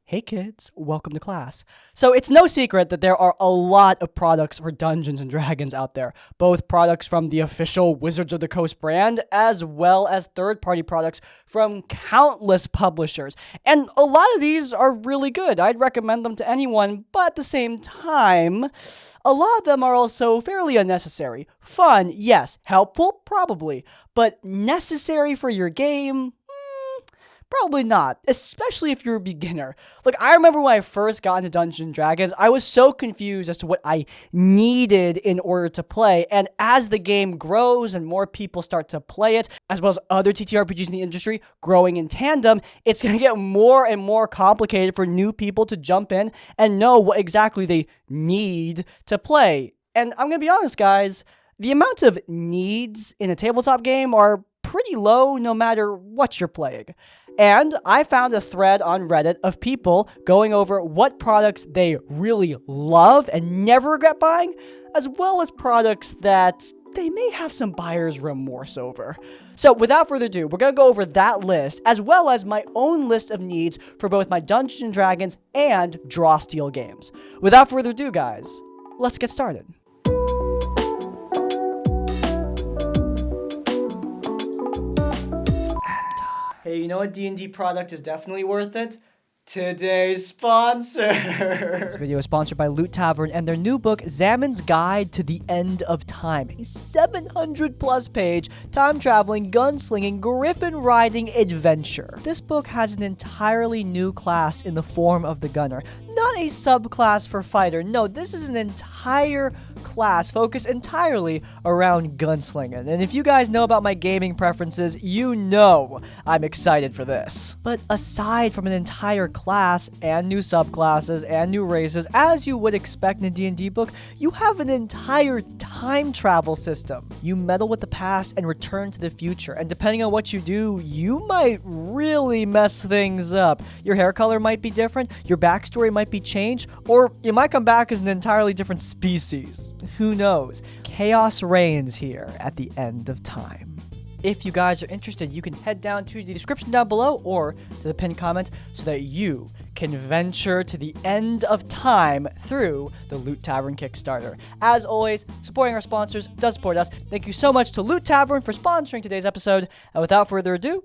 Hey kids, welcome to class. So it's no secret that there are a lot of products for Dungeons & Dragons out there, both products from the official Wizards of the Coast brand, as well as third-party products from countless publishers. And a lot of these are really good. I'd recommend them to anyone, but at the same time, a lot of them are also fairly unnecessary. Fun, yes. Helpful, probably. But necessary for your game? Probably not, especially if you're a beginner. Like, I remember when I first got into Dungeons & Dragons, I was so confused as to what I needed in order to play, and as the game grows and more people start to play it, as well as other TTRPGs in the industry growing in tandem, it's going to get more and more complicated for new people to jump in and know what exactly they need to play. And I'm going to be honest, guys, the amount of needs in a tabletop game are pretty low no matter what you're playing. And I found a thread on Reddit of people going over what products they really love and never regret buying, as well as products that they may have some buyer's remorse over. So without further ado, we're going to go over that list, as well as my own list of needs for both my Dungeons & Dragons and Draw Steel games. Without further ado, guys, let's get started. Hey, you know what D&D product is definitely worth it? Today's sponsor. This video is sponsored by Loot Tavern and their new book, Zamon's Guide to the End of Time, a 700-plus page time-traveling, gunslinging, griffin-riding adventure. This book has an entirely new class in the form of the Gunner. Not a subclass for fighter. No, this is an entire class focused entirely around gunslinging. And if you guys know about my gaming preferences, you know I'm excited for this. But aside from an entire class and new subclasses and new races, as you would expect in a D&D book, you have an entire time travel system. You meddle with the past and return to the future, and depending on what you do, you might really mess things up. Your hair color might be different, your backstory might be changed, or you might come back as an entirely different species. Who knows? Chaos reigns here at the end of time. If you guys are interested, you can head down to the description down below or to the pinned comment so that you can venture to the end of time through the Loot Tavern Kickstarter. As always, supporting our sponsors does support us. Thank you so much to Loot Tavern for sponsoring today's episode. And without further ado,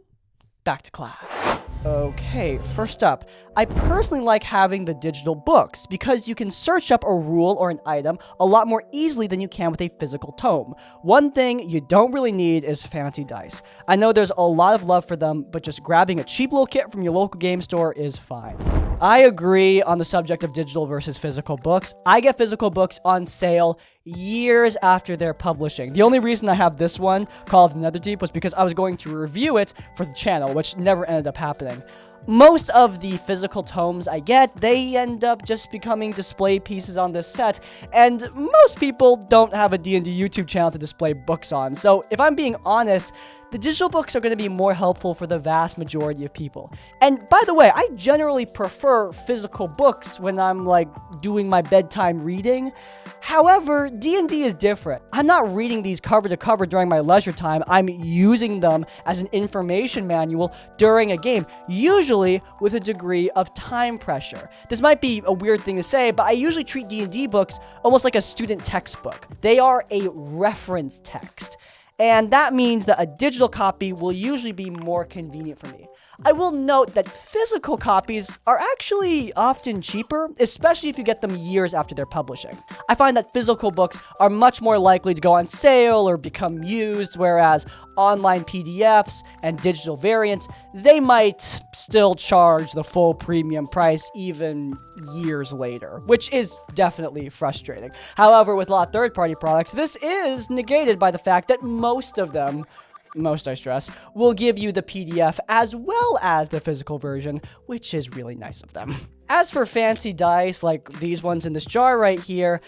back to class. Okay, first up, I personally like having the digital books because you can search up a rule or an item a lot more easily than you can with a physical tome. One thing you don't really need is fancy dice. I know there's a lot of love for them, but just grabbing a cheap little kit from your local game store is fine. I agree on the subject of digital versus physical books. I get physical books on sale years after their publishing. The only reason I have this one called Netherdeep was because I was going to review it for the channel, which never ended up happening. Most of the physical tomes I get, they end up just becoming display pieces on this set, and most people don't have a D&D YouTube channel to display books on, so if I'm being honest, the digital books are going to be more helpful for the vast majority of people. And by the way, I generally prefer physical books when I'm doing my bedtime reading. However, D&D is different. I'm not reading these cover to cover during my leisure time. I'm using them as an information manual during a game, usually with a degree of time pressure. This might be a weird thing to say, but I usually treat D&D books almost like a student textbook. They are a reference text. And that means that a digital copy will usually be more convenient for me. I will note that physical copies are actually often cheaper, especially if you get them years after their publishing. I find that physical books are much more likely to go on sale or become used, whereas online PDFs and digital variants, they might still charge the full premium price even years later, which is definitely frustrating. However, with a lot of third-party products, this is negated by the fact that most of them, I stress, will give you the PDF as well as the physical version, which is really nice of them. As for fancy dice, like these ones in this jar right here,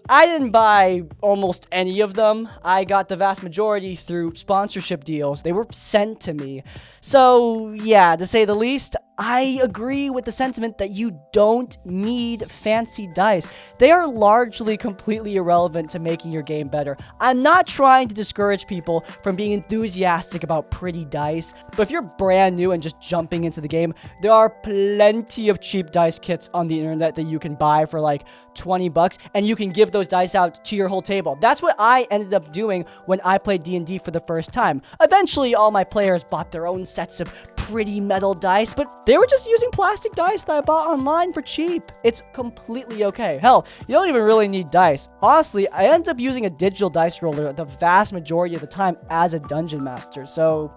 I didn't buy almost any of them. I got the vast majority through sponsorship deals. They were sent to me. So yeah, to say the least, I agree with the sentiment that you don't need fancy dice. They are largely completely irrelevant to making your game better. I'm not trying to discourage people from being enthusiastic about pretty dice, but if you're brand new and just jumping into the game, there are plenty of cheap dice kits on the internet that you can buy for like 20 bucks, and you can give those dice out to your whole table. That's what I ended up doing when I played D&D for the first time. Eventually, all my players bought their own sets of pretty metal dice, but they were just using plastic dice that I bought online for cheap. It's completely okay. Hell, you don't even really need dice. Honestly, I ended up using a digital dice roller the vast majority of the time as a dungeon master, so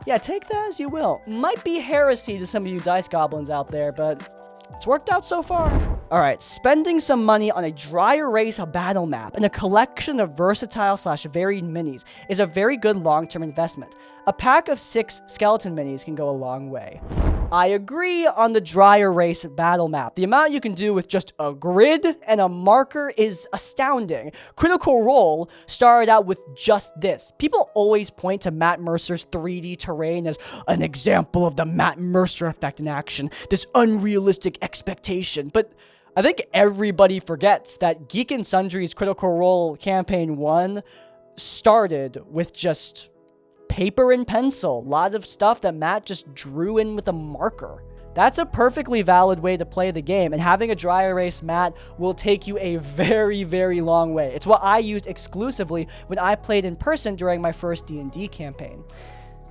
yeah, take that as you will. Might be heresy to some of you dice goblins out there, but it's worked out so far. Alright, spending some money on a dry erase battle map and a collection of versatile/varied minis is a very good long-term investment. A pack of 6 skeleton minis can go a long way. I agree on the dry erase battle map. The amount you can do with just a grid and a marker is astounding. Critical Role started out with just this. People always point to Matt Mercer's 3D terrain as an example of the Matt Mercer effect in action, this unrealistic expectation, but I think everybody forgets that Geek and Sundry's Critical Role Campaign 1 started with just paper and pencil. A lot of stuff that Matt just drew in with a marker. That's a perfectly valid way to play the game, and having a dry erase mat will take you a very, very long way. It's what I used exclusively when I played in person during my first D&D campaign.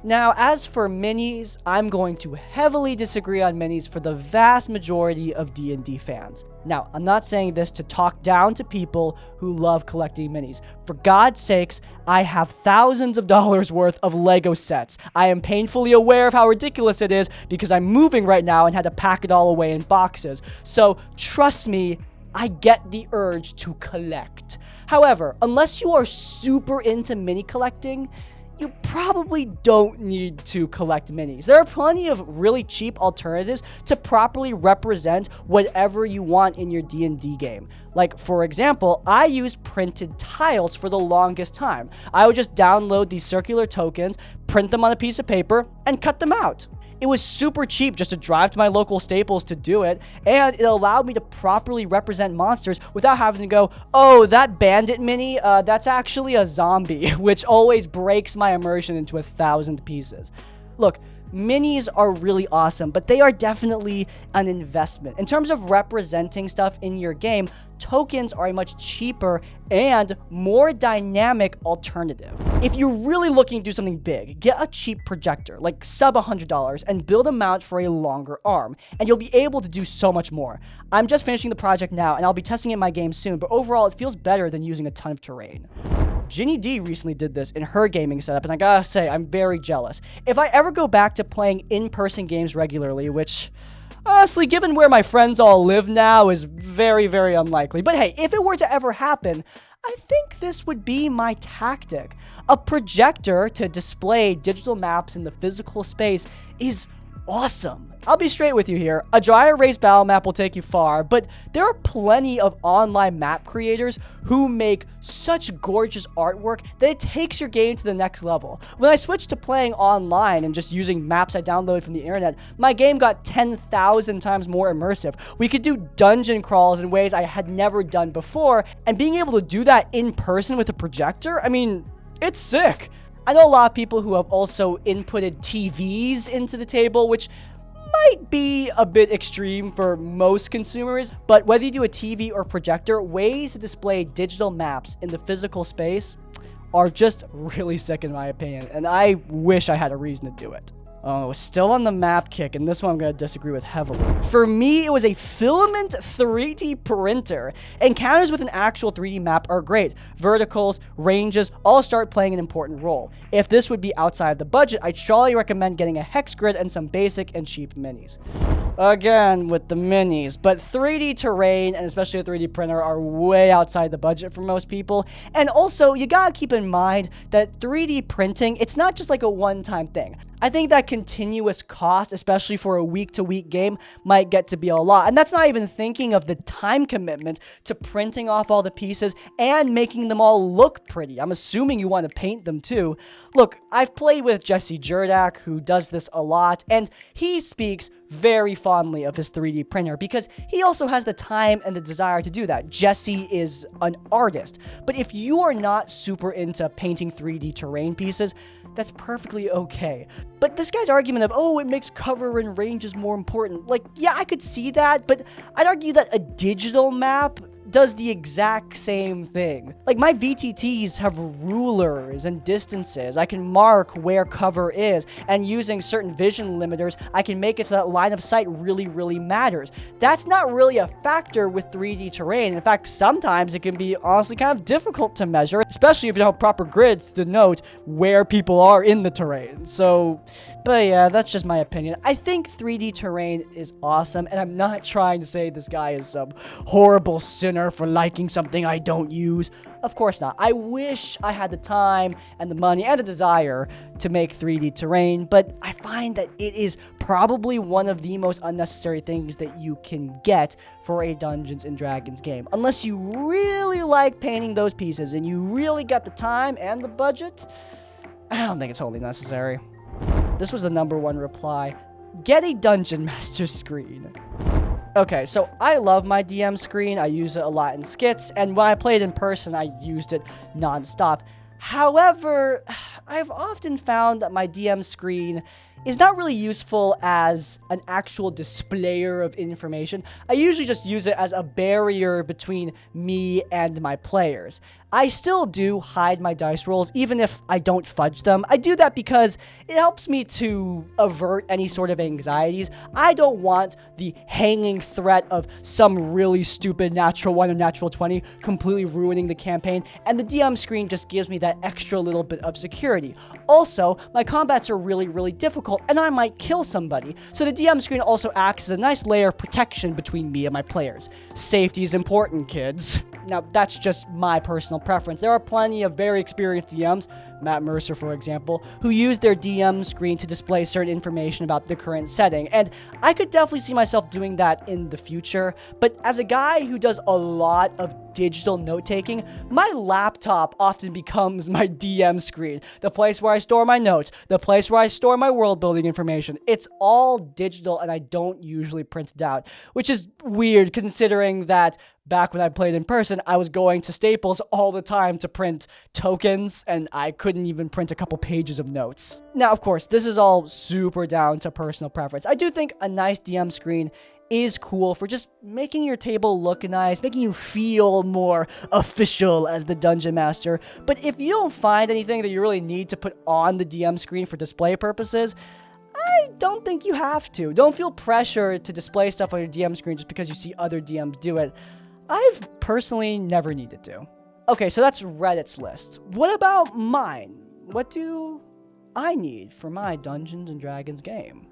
Now, as for minis, I'm going to heavily disagree on minis for the vast majority of D&D fans. Now, I'm not saying this to talk down to people who love collecting minis. For God's sakes, I have thousands of dollars worth of Lego sets. I am painfully aware of how ridiculous it is because I'm moving right now and had to pack it all away in boxes. So, trust me, I get the urge to collect. However, unless you are super into mini collecting, you probably don't need to collect minis. There are plenty of really cheap alternatives to properly represent whatever you want in your D&D game. Like, for example, I used printed tiles for the longest time. I would just download these circular tokens, print them on a piece of paper, and cut them out. It was super cheap just to drive to my local Staples to do it, and it allowed me to properly represent monsters without having to go, oh, that bandit mini, that's actually a zombie, which always breaks my immersion into 1,000 pieces. Look, minis are really awesome, but they are definitely an investment. In terms of representing stuff in your game, tokens are a much cheaper and more dynamic alternative. If you're really looking to do something big, get a cheap projector, like sub $100, and build a mount for a longer arm, and you'll be able to do so much more. I'm just finishing the project now, and I'll be testing it in my game soon, but overall, it feels better than using a ton of terrain. Ginny D recently did this in her gaming setup, and I gotta say, I'm very jealous. If I ever go back to playing in-person games regularly, which, honestly, given where my friends all live now, is very, very unlikely. But hey, if it were to ever happen, I think this would be my tactic. A projector to display digital maps in the physical space is awesome. I'll be straight with you here. A dry erase battle map will take you far, but there are plenty of online map creators who make such gorgeous artwork that it takes your game to the next level. When I switched to playing online and just using maps I downloaded from the internet, my game got 10,000 times more immersive. We could do dungeon crawls in ways I had never done before, and being able to do that in person with a projector, I mean, it's sick. I know a lot of people who have also inputted TVs into the table, which might be a bit extreme for most consumers, but whether you do a TV or projector, ways to display digital maps in the physical space are just really sick in my opinion, and I wish I had a reason to do it. Oh, still on the map kick, and this one I'm going to disagree with heavily. For me, it was a filament 3D printer. Encounters with an actual 3D map are great. Verticals, ranges, all start playing an important role. If this would be outside of the budget, I'd strongly recommend getting a hex grid and some basic and cheap minis. Again, with the minis, but 3D terrain, and especially a 3D printer, are way outside the budget for most people. And also, you gotta keep in mind that 3D printing, it's not just like a one-time thing. I think that continuous cost, especially for a week-to-week game, might get to be a lot. And that's not even thinking of the time commitment to printing off all the pieces and making them all look pretty. I'm assuming you want to paint them too. Look, I've played with Jesse Jurdak, who does this a lot, and he speaks very fondly of his 3D printer because he also has the time and the desire to do that. Jesse is an artist, but if you are not super into painting 3D terrain pieces, that's perfectly okay. But this guy's argument of, oh, it makes cover and ranges more important, like, yeah, I could see that, but I'd argue that a digital map does the exact same thing. Like, my VTTs have rulers and distances. I can mark where cover is, and using certain vision limiters, I can make it so that line of sight really, really matters. That's not really a factor with 3D terrain. In fact, sometimes it can be honestly kind of difficult to measure, especially if you don't have proper grids to denote where people are in the terrain. So, but yeah, that's just my opinion. I think 3D terrain is awesome, and I'm not trying to say this guy is some horrible sinner for liking something I don't use. Of course not. I wish I had the time and the money and the desire to make 3D terrain, but I find that it is probably one of the most unnecessary things that you can get for a Dungeons & Dragons game. Unless you really like painting those pieces and you really got the time and the budget, I don't think it's wholly necessary. This was the #1 reply. Get a Dungeon Master screen. Okay, so I love my DM screen. I use it a lot in skits, and when I played in person, I used it non-stop. However, I've often found that my DM screen is not really useful as an actual displayer of information. I usually just use it as a barrier between me and my players. I still do hide my dice rolls, even if I don't fudge them. I do that because it helps me to avert any sort of anxieties. I don't want the hanging threat of some really stupid natural 1 or natural 20 completely ruining the campaign, and the DM screen just gives me that extra little bit of security. Also, my combats are really, really difficult, and I might kill somebody, so the DM screen also acts as a nice layer of protection between me and my players. Safety is important, kids. Now, that's just my personal preference. There are plenty of very experienced DMs, Matt Mercer, for example, who use their DM screen to display certain information about the current setting, and I could definitely see myself doing that in the future, but as a guy who does a lot of digital note-taking, my laptop often becomes my DM screen, the place where I store my notes, the place where I store my world-building information. It's all digital, and I don't usually print it out, which is weird considering that back when I played in person, I was going to Staples all the time to print tokens, and I couldn't even print a couple pages of notes. Now, of course, this is all super down to personal preference. I do think a nice DM screen is cool for just making your table look nice, making you feel more official as the Dungeon Master. But if you don't find anything that you really need to put on the DM screen for display purposes, I don't think you have to. Don't feel pressure to display stuff on your DM screen just because you see other DMs do it. I've personally never needed to. Okay, so that's Reddit's list. What about mine? What do I need for my Dungeons & Dragons game?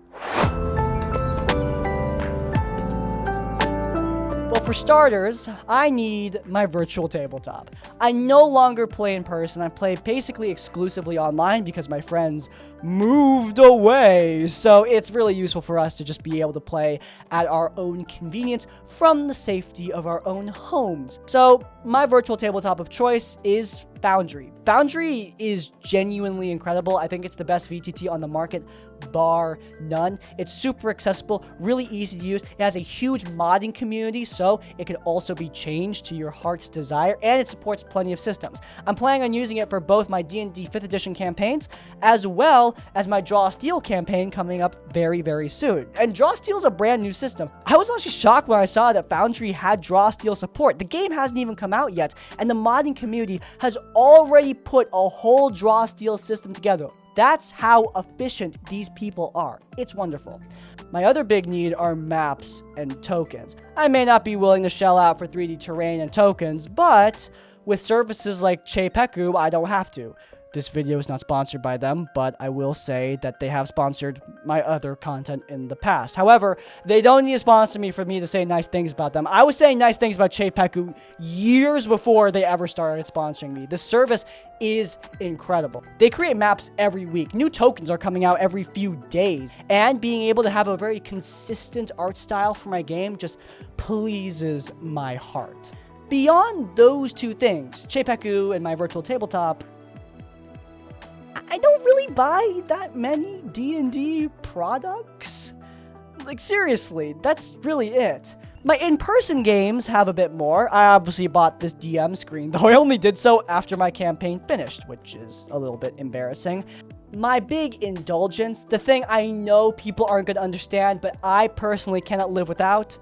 Well, for starters, I need my virtual tabletop. I no longer play in person. I play basically exclusively online because my friends moved away. So it's really useful for us to just be able to play at our own convenience from the safety of our own homes. So my virtual tabletop of choice is Foundry. Foundry is genuinely incredible. I think it's the best VTT on the market, bar none. It's super accessible, really easy to use. It has a huge modding community, so it can also be changed to your heart's desire, and it supports plenty of systems. I'm planning on using it for both my D&D 5th edition campaigns, as well as my Draw Steel campaign coming up very, very soon. And Draw Steel is a brand new system. I was actually shocked when I saw that Foundry had Draw Steel support. The game hasn't even come out yet, and the modding community has already put a whole Draw Steel system together. That's how efficient these people are. It's wonderful. My other big need are maps and tokens. I may not be willing to shell out for 3D terrain and tokens, but with services like Chepeku, I don't have to. This video is not sponsored by them, but I will say that they have sponsored my other content in the past. However, they don't need to sponsor me for me to say nice things about them. I was saying nice things about Cheipeku years before they ever started sponsoring me. This service is incredible. They create maps every week. New tokens are coming out every few days. And being able to have a very consistent art style for my game just pleases my heart. Beyond those two things, Cheipeku and my virtual tabletop, I don't really buy that many D&D products. Like, seriously, that's really it. My in-person games have a bit more. I obviously bought this DM screen, though I only did so after my campaign finished, which is a little bit embarrassing. My big indulgence, the thing I know people aren't going to understand, but I personally cannot live without,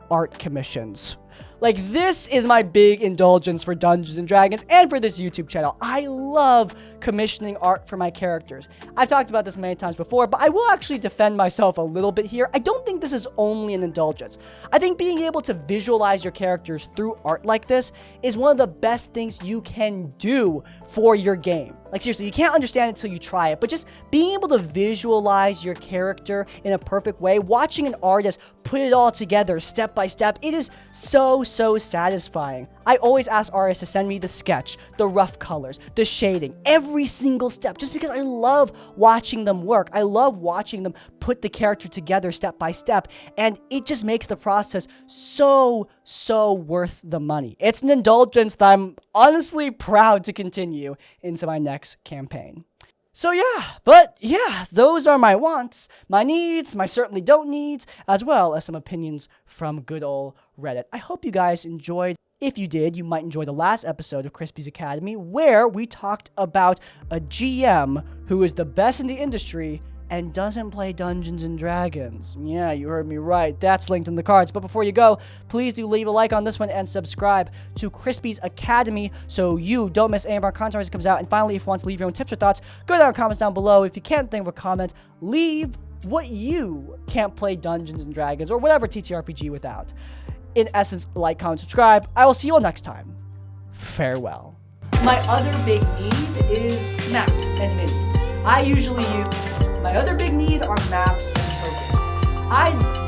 art commissions. Like, this is my big indulgence for Dungeons & Dragons and for this YouTube channel. I love commissioning art for my characters. I've talked about this many times before, but I will actually defend myself a little bit here. I don't think this is only an indulgence. I think being able to visualize your characters through art like this is one of the best things you can do for your game. Like, seriously, you can't understand it until you try it, but just being able to visualize your character in a perfect way, watching an artist put it all together step by step, it is so satisfying. I always ask artists to send me the sketch, the rough colors, the shading, every single step, just because I love watching them work. I love watching them put the character together step by step, and it just makes the process so worth the money. It's an indulgence that I'm honestly proud to continue into my next campaign. So yeah, those are my wants, my needs, my certainly don't needs, as well as some opinions from good old Reddit. I hope you guys enjoyed. If you did, you might enjoy the last episode of Crispy's Academy, where we talked about a GM who is the best in the industry and doesn't play Dungeons & Dragons. Yeah, you heard me right. That's linked in the cards. But before you go, please do leave a like on this one and subscribe to Crispy's Academy so you don't miss any of our content as it comes out. And finally, if you want to leave your own tips or thoughts, go down in the comments down below. If you can't think of a comment, leave what you can't play Dungeons & Dragons or whatever TTRPG without. In essence, like, comment, subscribe. I will see you all next time. Farewell. My other big need is maps and minis. My other big need are maps and tokens.